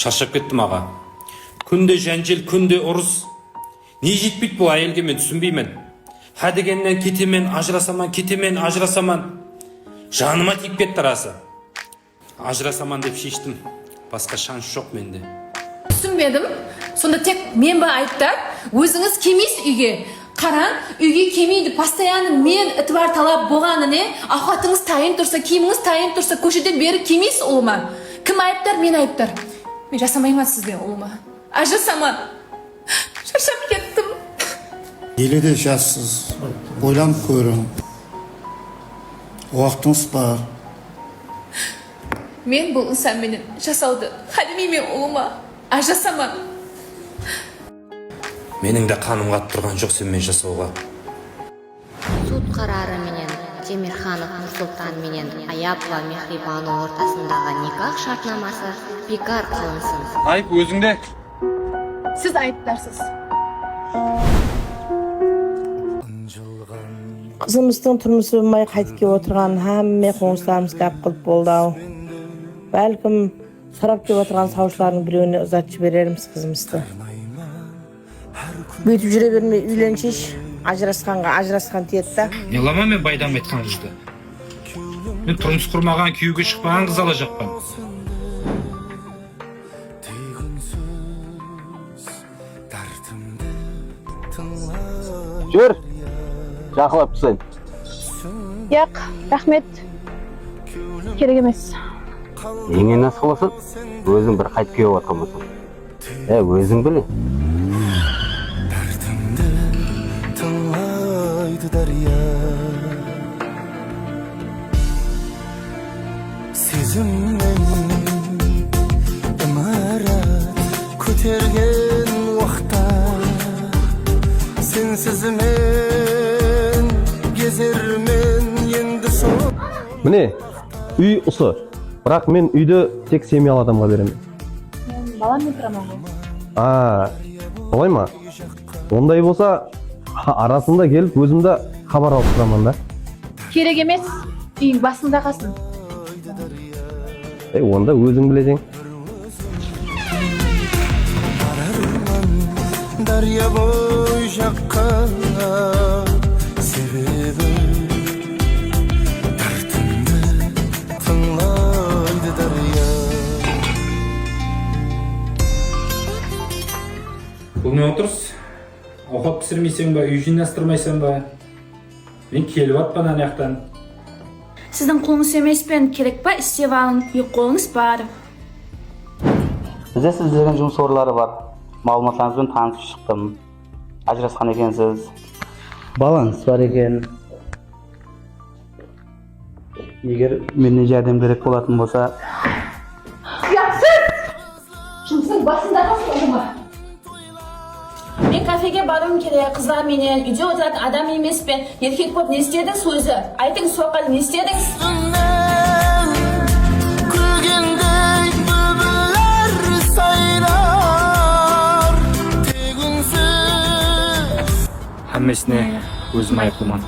Шаршап кеттім аға. Күнде жанжел, күнде ұрыс. Не жетпейді бұл әйелге, мен түсінбеймін. Ха дегеннен кетемен, ажырасаман, кетемен, ажырасаман. Жаныма тиіп кетті расы. Ажырасаман деп шештім. Басқа шанс жоқ менде. Түсінбедім. Сонда тек мен ба айыптар? Өзіңіз келмейсіз үйге. Қараң, үйге келмейді. Постоянно мен ітвар талап болғаны не? Ауқатыңыз тайын тұрса, киіміңіз тайын тұрса, көшеден бері келмейсіз ұлыма. Кім айыптар? Мен айыптар. Мен жасамаймын сізбен ұлыма. Ажырасаман. Шаршап кеттім. Еле де жассыз. Ойланып көрің. Уақытыңыз бар. Мен бұл инсан менен жасауды қаламаймын ұлыма. Ажырасаман. Менің де қаным қатып тұрған жоқ сенімен жасауға. Суд қарары менен Темирханов Нұрсұлтан менен Аяпова Мехрибану ортасындағы никах шартнамасы бекар қылынсын. Айып өзіңде. Сіз айыптарсыз. Қызымыздың тұрмысы болмай қайтып келіп отырған hamma қоңыстарымыз гәп қылып болды ау. Бәлкім сарап келіп отырған саушылардың біреуіне ұзатып жіберерміз қызымызды. Бүйтіп жүре бермей үйленшеш, ажырасқанға ажырасқан тиеді да. Нелама мен байдан айтқан қызды. Мен тұрмыс құрмаған, күйеуге шықпаған қыз ала жақпан. Жүр. Жақылап түсін. Яқ, рахмет. Керек емес. Еңе насыл болсын, өзің бір қайтып келіп отқан болсын. Өзің біле. Сезімнен ымырат көтерген уақытта сенсіз мен кезермен енді сол. Міне, үй ұсы. Бірақ мен үйді тек семьялы адамға беремін. Баламмен тұрамын ғой. Олай ма? Ондай болса, арасында келіп өзімді хабар алып тұрамын да. Керек емес, үйің басында қалсын. Онда өзің білесің. Дария бой жаққа себебі тартымды тыңлайды дария. Бұл не отырс? Ауқат пісірмейсен ба, үй жинастырмайсен ба? Мен келіп атпан аяқтан. Сіздің қолыңыз емеспен керек па? Істеп алың, үй қолыңыз бар. Бізде сіз іздеген жұмыс орындары бар. Мағлұматтарыңызбен танысып шықтым. Ажырасқан екенсіз. Балаңыз бар екен. Егер менен жәрдем керек болатын болса, Жұмысың басында қалсын ұлыма. Мен кафеге баруым керек, қыздар менен үйде отыратын адам емеспен. Еркек болып не істедің сөзі? Айтың соққан не істедің? Күлгендей бөбілер сайрар тек үнсіз. Әммесіне өзім айыппымын.